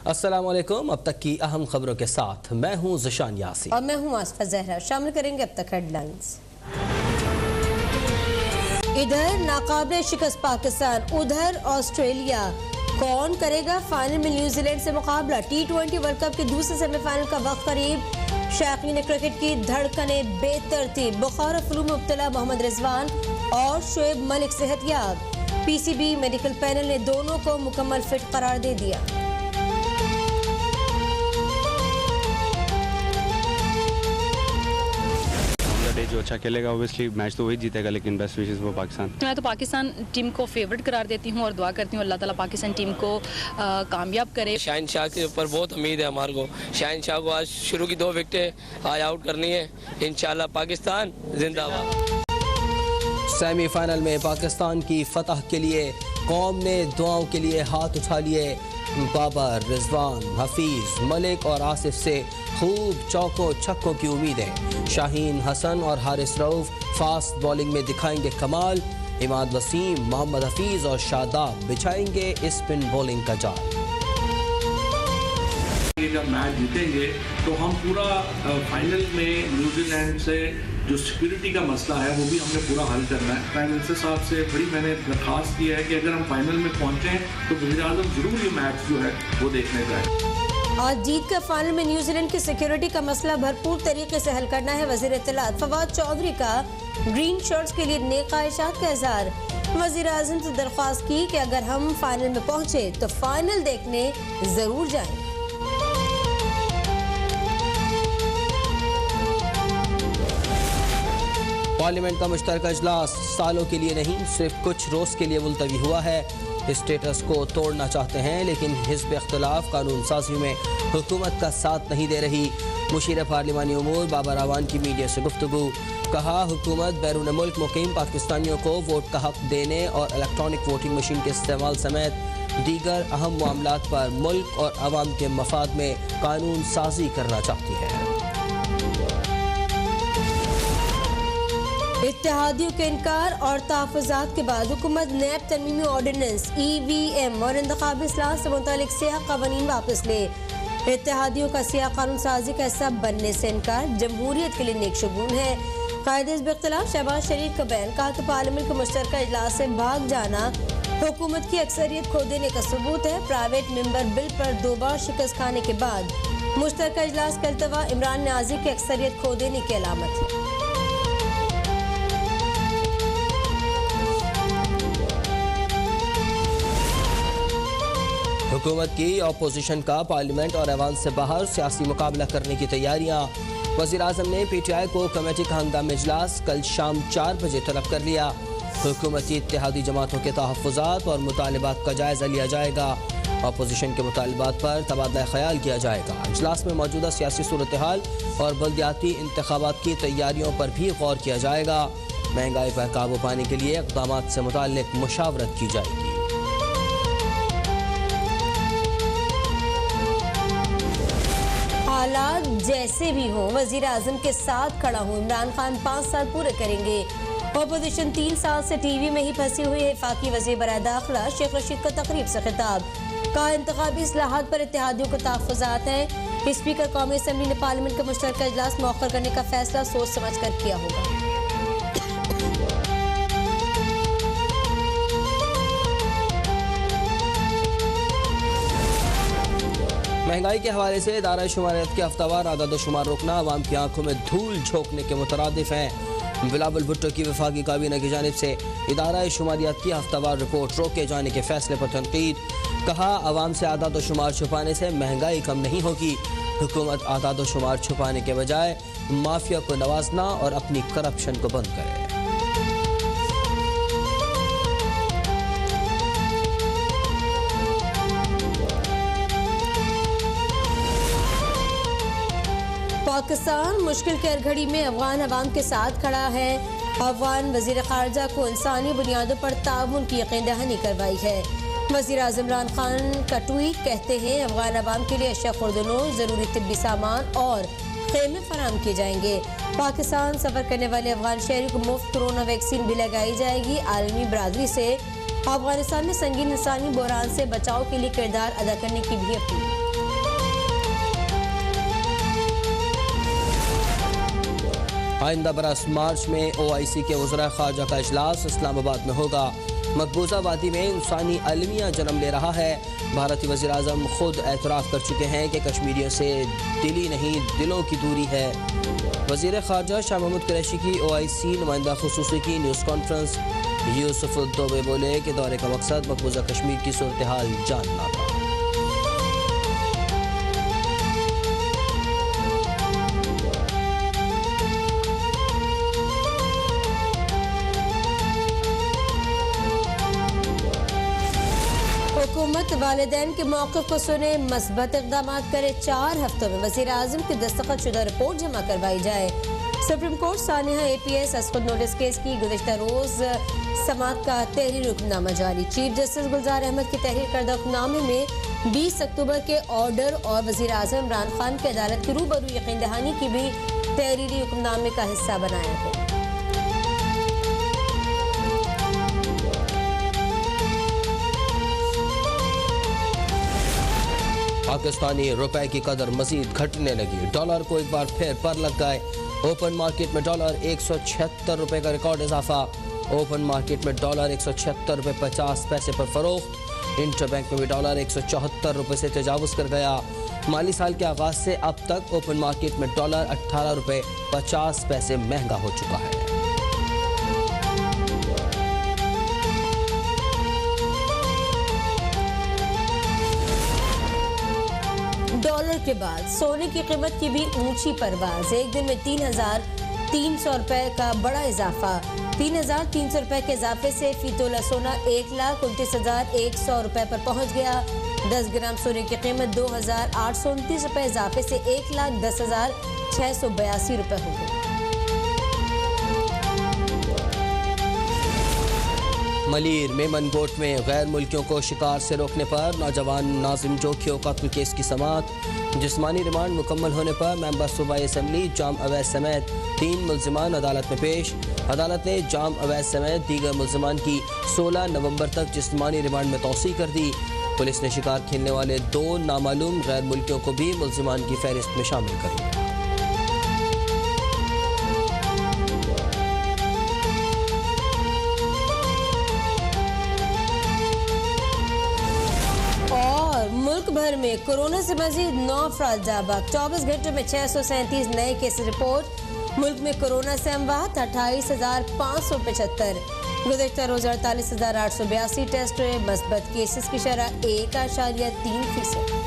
अस्सलामुअलैकुम। अब तक की अहम खबरों के साथ मैं हूं ज़शान यासी और मैं हूं आसफा जहरा। शामिल करेंगे अब तक हेडलाइंस। इधर नाकाबिले शिकस्त पाकिस्तान, उधर ऑस्ट्रेलिया। कौन करेगा फाइनल में न्यूजीलैंड से मुकाबला? T20 वर्ल्ड कप के दूसरे सेमीफाइनल का वक्त करीब। शायकीन क्रिकेट की धड़कनें बेतरतीब। बुखार और फ्लू में मुब्तला मोहम्मद रिजवान और शोएब मलिक सेहतयाब। PCB मेडिकल पैनल ने दोनों को मुकम्मल फिट करार दे दिया। जो अच्छा खेलेगा ऑब्वियसली मैच तो वही जीतेगा, लेकिन बेस्ट विशेस वो पाकिस्तान। मैं तो पाकिस्तान टीम को फेवरेट करार देती हूँ और दुआ करती हूँ अल्लाह ताला पाकिस्तान टीम को कामयाब करे। शहनशाह के ऊपर बहुत उम्मीद है हमारे को। शहनशाह को आज शुरू की 2 विकेटें आज आउट करनी है। इंशाल्लाह पाकिस्तान जिंदाबाद। सेमीफाइनल में पाकिस्तान की फतह के लिए कौम ने दुआओं के लिए हाथ उठा लिए। बाबर, रिजवान, हफीज, मलिक और आसिफ से खूब चौकों छक्कों की उम्मीदें। शाहीन, हसन और हारिस रऊफ फास्ट बॉलिंग में दिखाएंगे कमाल। इमाद वसीम, मोहम्मद हफीज और शादाब बिछाएंगे स्पिन बॉलिंग का जाल। जब मैच जीतेंगे तो हम पूरा फाइनल में न्यूजीलैंड से जो सिक्योरिटी का मसला है वो भी हमने पूरा हल करना है। प्राइम मिनिस्टर साहब से बड़ी मैंने दरख्वास्त की है कि अगर हम फाइनल में पहुंचे तो वज़ीर-ए-आज़म जरूर ये मैच जो है वो देखने जाए। आज जीत कर फाइनल में न्यूजीलैंड की सिक्योरिटी का मसला भरपूर तरीके से हल करना है। वज़ीर इत्तलात फवाद चौधरी का ग्रीन शर्ट्स के लिए नेक ख्वाहिशात का इज़हार। वज़ीर-ए-आज़म से दरख्वास्त की कि अगर हम फाइनल में पहुंचे तो फाइनल देखने जरूर जाएं। पार्लियामेंट का मुश्तरका इजलास सालों के लिए नहीं, सिर्फ कुछ रोज के लिए मुलतवी हुआ है। स्टेटस को तोड़ना चाहते हैं लेकिन हिज़्ब इख्तिलाफ कानून साजी में हुकूमत का साथ नहीं दे रही। मुशीर पार्लिमानी उमूर बाबर आवान की मीडिया से गुफ्तगू। कहा, हुकूमत बैरून मुल्क मुकीम पाकिस्तानियों को वोट का हक देने और इलेक्ट्रॉनिक वोटिंग मशीन के इस्तेमाल समेत दीगर अहम मामलात पर मुल्क और अवाम के मफाद में कानून साजी करना चाहती है। इत्तेहादियों के इनकार और तहफ़्फ़ुज़ात के बाद हुकूमत नैब तरमीमी ऑर्डिनेंस, EVM और इंतख़ाबी इस्लाह से मुतालिक सियाह क़वानीन वापस ले। इत्तेहादियों का सियाह कानून साजी का हिस्सा बनने से इनकार जमहूरियत के लिए नेक शगुन है। कायदे हिज़्ब इख्तिलाफ शहबाज शरीफ का बयान। कहा कि पार्लियामेंट के मुश्तरका इजलास से भाग जाना हुकूमत की अक्सरियत खो देने का सबूत है। प्राइवेट मेंबर बिल पर 2 बार शिकस्त खाने के बाद मुश्तरका इजलास का इल्तवा इमरान नियाज़ी की अक्सरियत खो देने की अलामत है। हुकूमत की अपोजिशन का पार्लियामेंट और ऐवान से बाहर सियासी मुकाबला करने की तैयारियां। वज़ीर-ए-आज़म ने PTI को कमेटी का हंगामी इजलास कल शाम 4 बजे तलब कर लिया। हुकूमती इत्तेहादी जमातों के तहफ़्फ़ुज़ात और मुतालिबात का जायज़ा लिया जाएगा। अपोजिशन के मुतालिबात पर तबादला ख्याल किया जाएगा। इजलास में मौजूदा सियासी सूरत हाल और बल्दियाती इंतखाबात की तैयारियों पर भी गौर किया जाएगा। महंगाई पर काबू पाने के लिए इक़दामात से मुताल्लिक़ मुशावरत की जाएगी। हालात जैसे भी हों वज़ीर आज़म के साथ खड़ा हूँ। इमरान खान 5 साल पूरे करेंगे। अपोजिशन 3 साल से टीवी में ही फंसी हुई है। वफाकी वज़ीर बराए दाखिला शेख रशीद का तकरीब से खिताब। कहा, इंतखाबी इस्लाहात पर इत्तेहादियों के तहफ़्फ़ुज़ात हैं। स्पीकर कौमी असम्बली ने पार्लियामेंट का मुश्तरका इजलास मौखर करने का फैसला सोच समझ कर किया होगा। महंगाई के हवाले से इदारा शुमारियत के हफ्तावार आदाद शुमार रोकना आवाम की आंखों में धूल झोंकने के मुतरादिफ हैं। बिलावल भुट्टो की वफाकी काबीना की जानिब से इदारा शुमारियत की हफ्तावार रिपोर्ट रोके जाने के फैसले पर तनकीद। कहा, आवाम से आदाद शुमार छुपाने से महंगाई कम नहीं होगी। हुकूमत आदाद शुमार छुपाने के बजाय माफिया को नवाजना और अपनी करप्शन को बंद करे। पाकिस्तान मुश्किल की घड़ी में अफगान अवाम के साथ खड़ा है। अफगान वज़ीर ख़ारजा को इंसानी बुनियादों पर ताउन की यकीन दहानी करवाई है। वज़ीर आज़म इमरान खान का ट्वीट कहते हैं, अफगान अवाम के लिए अशिया खुर्दनों, ज़रूरी तिब्बी सामान और खेमे फराहम किए जाएंगे। पाकिस्तान सफ़र करने वाले अफगान शहरी को मुफ्त कोरोना वैक्सीन भी लगाई जाएगी। आलमी बरादरी से अफगानिस्तान में संगीन इंसानी बहरान से बचाव के लिए किरदार अदा करने की भी अपील। आइंदा बरस मार्च में OIC के वज़रा ख़ारजा का इजलास इस्लामाबाद में होगा। मकबूजा वादी में इंसानी अलमिया जन्म ले रहा है। भारतीय वज़ीर आज़म खुद एतराफ़ कर चुके हैं कि कश्मीरियों से दिली नहीं दिलों की दूरी है। वज़ीर ख़ारजा शाह महमूद कुरैशी की OIC नुमाइंदा ख़ुसूसी की न्यूज़ कॉन्फ्रेंस। यूसुफ दोबे बोले कि दौरे का मकसद मकबूजा कश्मीर की सूरत हाल जानना था। हुकूमत वालिदैन के मौक़िफ़ को सुने, मस्बत इक़दाम करे। 4 हफ्तों में वज़ीर आज़म की दस्तखत शुदा रिपोर्ट जमा करवाई जाए। सुप्रीम कोर्ट सानिया APS असखुद नोटिस केस की गुज़िश्ता रोज़ समाअत का तहरीर हुक्मनामा जारी। चीफ जस्टिस गुलजार अहमद की तहरीर करदा हुक्मनामे में 20 अक्टूबर के ऑर्डर और वज़ीर आज़म इमरान खान की अदालत की रूबरू यकीन दहानी की भी तहरीरी हुक्मनामे का हिस्सा बनाया है। पाकिस्तानी रुपए की कदर मजीद घटने लगी। डॉलर को एक बार फिर पर लग गए। ओपन मार्केट में डॉलर 176 रुपए का रिकॉर्ड इजाफा। ओपन मार्केट में डॉलर 176 रुपए 50 पैसे पर फरोख्त। इंटरबैंक में भी डॉलर 174 रुपए से तजावुज कर गया। माली साल के आगाज से अब तक ओपन मार्केट में डॉलर 18 रुपए 50 पैसे महंगा हो चुका है। डॉलर के बाद सोने की कीमत की भी ऊंची परवाज। एक दिन में 3,300 रुपए का बड़ा इजाफा। 3,300 रुपए के इजाफे से फी तोला सोना 1,29,100 रुपए पर पहुंच गया। 10 ग्राम सोने की कीमत 2,829 रुपए इजाफे से 1,10,682 रुपए हो गई। मलीर में मनगोट में गैर मुल्कियों को शिकार से रोकने पर नौजवान नाजिम जोखियो कत्ल केस की समाअत। जिस्मानी रिमांड मुकम्मल होने पर मेंबर सूबाई असम्बली जाम अवैस समेत 3 मुल्जिमान अदालत में पेश। अदालत ने जाम अवैस समेत दीगर मुल्जिमान की 16 नवंबर तक जिस्मानी रिमांड में तौसीह कर दी। पुलिस ने शिकार खेलने वाले 2 नामालूम गैर मुल्कियों को भी मुल्जिमान की फहरिस्त में शामिल कर लिया। मुल्क भर में कोरोना से मजीद 9 अफराद जाबाक। 24 घंटों में 637 नए केस रिपोर्ट। मुल्क में कोरोना से अमवात 28,575। गुज़श्ता रोज 48,882 टेस्ट हुए। मस्बत केसेस की शरह 1.3%।